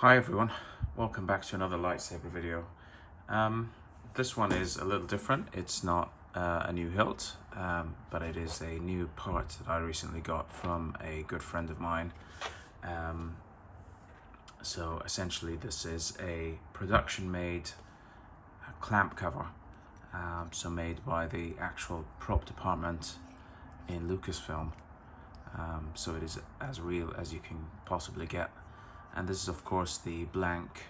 Hi everyone, welcome back to another lightsaber video. This one is a little different. It's not a new hilt, but it is a new part that I recently got from a good friend of mine. So essentially this is a production made clamp cover, so made by the actual prop department in Lucasfilm. So it is as real as you can possibly get. And this is of course the blank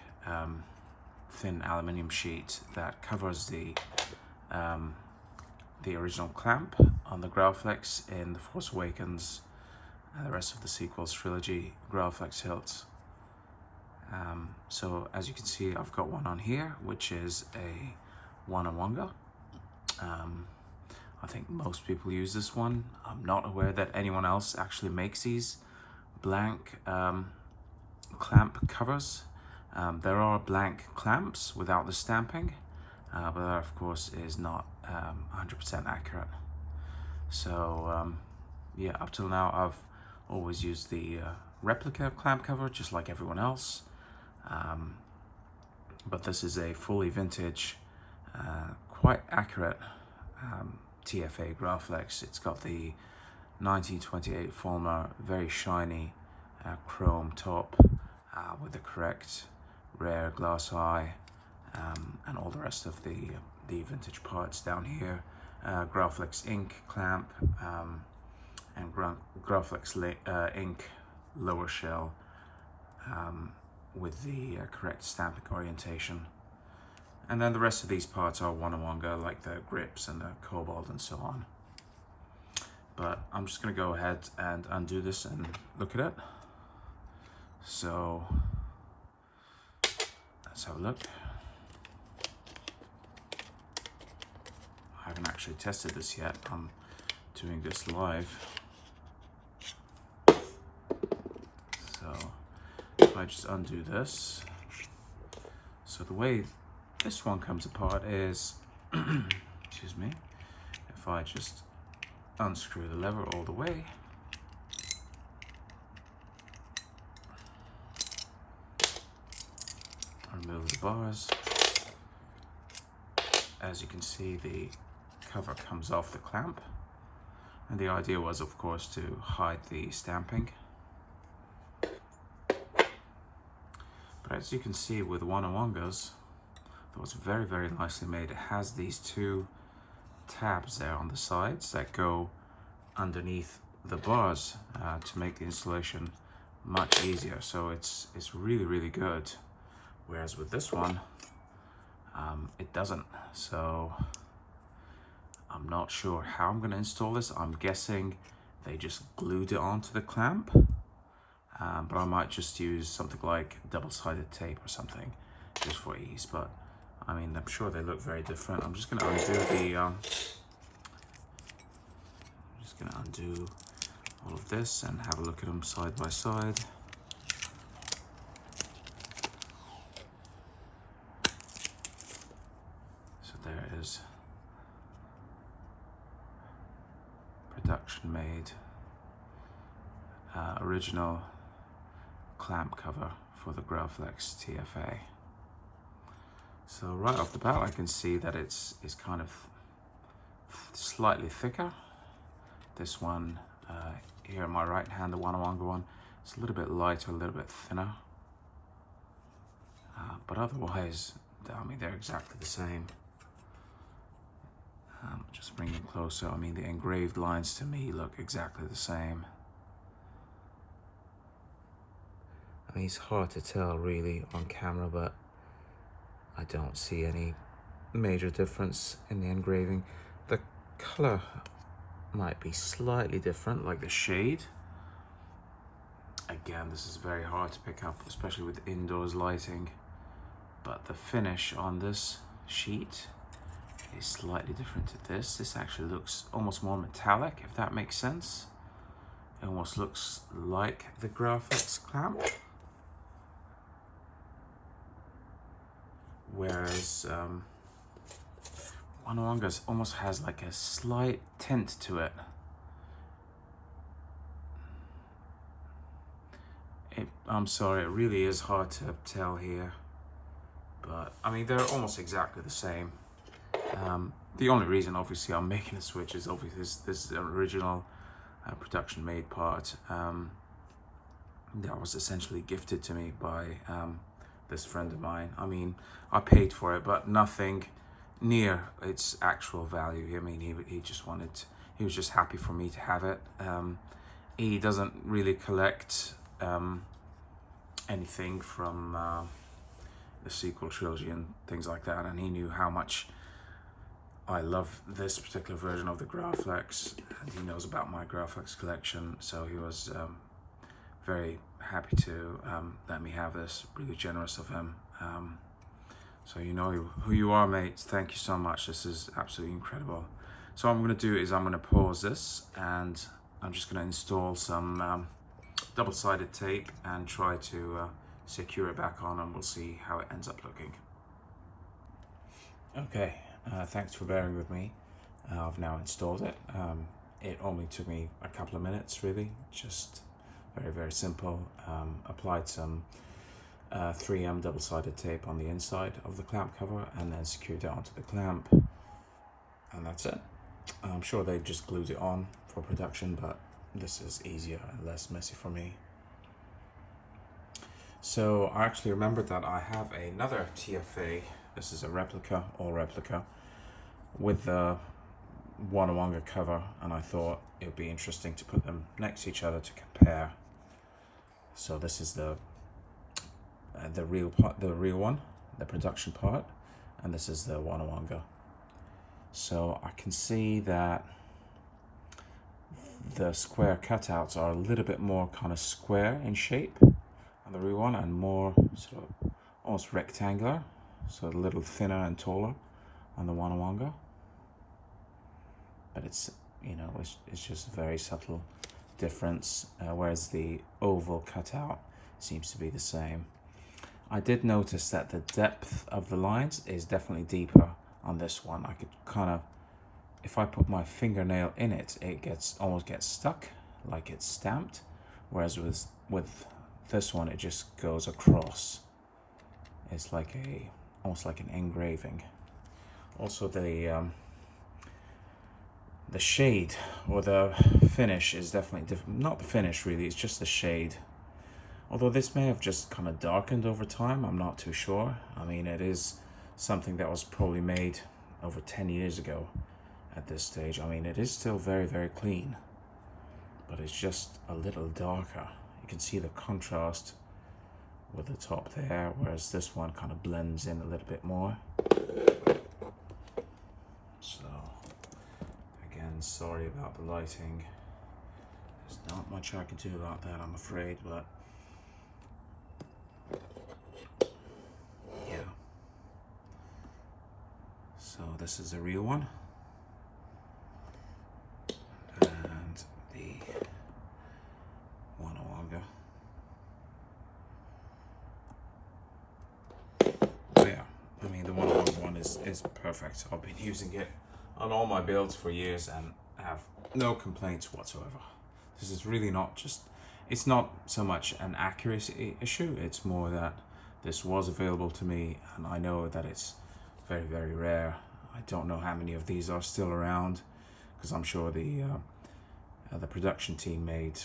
thin aluminium sheet that covers the original clamp on the Graflex in The Force Awakens and the rest of the sequels trilogy Graflex hilts. So as you can see, I've got one on here, which is a Wanawanga. I think most people use this one. I'm not aware that anyone else actually makes these blank clamp covers. There are blank clamps without the stamping, but that of course is not 100% accurate. So yeah, up till now I've always used the replica clamp cover just like everyone else, but this is a fully vintage, quite accurate TFA Graflex. It's got the 1928 Fulmer, very shiny chrome top with the correct rare glass eye, and all the rest of the vintage parts down here. Graflex ink clamp and Graflex ink lower shell with the correct stamping orientation. And then the rest of these parts are Wanawanga, like the grips and the cobalt and so on. But I'm just going to go ahead and undo this and look at it. So let's have a look. I haven't actually tested this yet. I'm doing this live. So if I just undo this. So the way this one comes apart is, excuse me, if I just unscrew the lever all the way, remove the bars. As you can see, the cover comes off the clamp, and the idea was of course to hide the stamping. But as you can see with Wanawangas, that was very nicely made. It has these two tabs there on the sides that go underneath the bars to make the installation much easier. So it's really good. Whereas with this one, it doesn't. So I'm not sure how I'm going to install this. I'm guessing they just glued it onto the clamp, but I might just use something like double-sided tape or something just for ease. But I mean, I'm sure they look very different. I'm just going to undo all of this and have a look at them side by side. So there is production made original clamp cover for the Graflex TFA. So right off the bat, I can see that it's kind of slightly thicker. This one here in my right hand, the Wanawanga one, it's a little bit lighter, a little bit thinner. But otherwise, I mean, they're exactly the same. Just bring them closer. I mean, the engraved lines to me look exactly the same. I mean, it's hard to tell really on camera, but I don't see any major difference in the engraving. The color might be slightly different, like the shade. Again, this is very hard to pick up, especially with indoors lighting. But the finish on this sheet is slightly different to this. This actually looks almost more metallic, if that makes sense. It almost looks like the Graflex clamp. Whereas Wanawanga's almost has like a slight tint to it. I'm sorry, it really is hard to tell here. But, I mean, they're almost exactly the same. The only reason, obviously, I'm making a switch is obviously this is an original production-made part that was essentially gifted to me by this friend of mine. I mean, I paid for it, but nothing near its actual value. I mean, he was just happy for me to have it. He doesn't really collect anything from the sequel trilogy and things like that, and he knew how much I love this particular version of the Graflex, and he knows about my Graflex collection, so he was very happy to let me have this. Really generous of him. So you know who you are, mate. Thank you so much. This is absolutely incredible. So what I'm going to do is I'm going to pause this, and I'm just going to install some double-sided tape and try to secure it back on, and we'll see how it ends up looking. Okay, thanks for bearing with me. I've now installed it. It only took me a couple of minutes, really. Just very, very simple. Applied some 3M double-sided tape on the inside of the clamp cover and then secured it onto the clamp, and that's it. I'm sure they just glued it on for production, but this is easier and less messy for me. So I actually remembered that I have another TFA. This is a replica, all replica, with the Wanawanga cover, and I thought it would be interesting to put them next to each other to compare. So this is the real part, the real one, the production part, and this is the Wanawanga. So I can see that the square cutouts are a little bit more kind of square in shape on the real one, and more sort of almost rectangular, so a little thinner and taller on the Wanawanga. But it's, you know, it's just a very subtle difference, whereas the oval cutout seems to be the same. I did notice that the depth of the lines is definitely deeper on this one. I could kind of, if I put my fingernail in it, it almost gets stuck, like it's stamped, whereas with this one it just goes across. It's like almost like an engraving. Also the shade or the finish is definitely different. Not the finish really, it's just the shade. Although this may have just kind of darkened over time, I'm not too sure. I mean, it is something that was probably made over 10 years ago at this stage. I mean, it is still very, very clean, but it's just a little darker. You can see the contrast with the top there, whereas this one kind of blends in a little bit more. So, again, sorry about the lighting. There's not much I can do about that, I'm afraid, but yeah. So this is the real one, and the Wanawanga. Oh yeah, I mean the Wanawanga one is perfect. I've been using it on all my builds for years and have no complaints whatsoever. This is really not just, it's not so much an accuracy issue, it's more that this was available to me, and I know that it's very, very rare. I don't know how many of these are still around, because I'm sure the production team made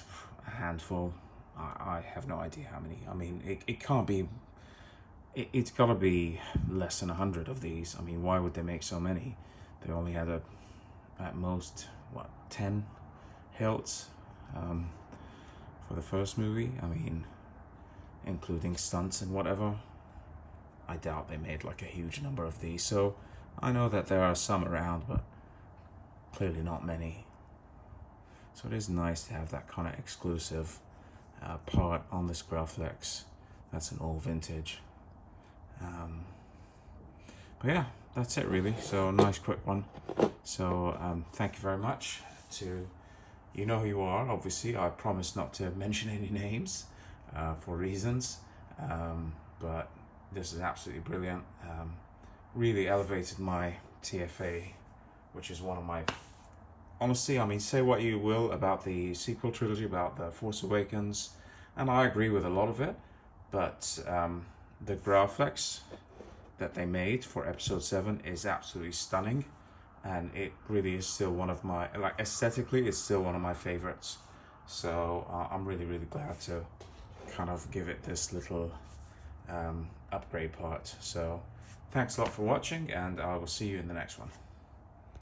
a handful. I have no idea how many. I mean, it can't be, it's got to be less than 100 of these. I mean, why would they make so many? They only had at most, 10 hilts for the first movie. I mean, including stunts and whatever. I doubt they made like a huge number of these. So I know that there are some around, but clearly not many. So it is nice to have that kind of exclusive part on this Graflex. That's an all vintage. But yeah, that's it really. So nice quick one. So thank you very much to, you know who you are, obviously. I promise not to mention any names for reasons, but this is absolutely brilliant. Really elevated my TFA, which is one of my, honestly, I mean, say what you will about the sequel trilogy, about The Force Awakens, and I agree with a lot of it, but the Graflex that they made for episode 7 is absolutely stunning, and it really is still one of my, like, aesthetically it's still one of my favorites. So I'm really glad to kind of give it this little upgrade part. So thanks a lot for watching, and I will see you in the next one.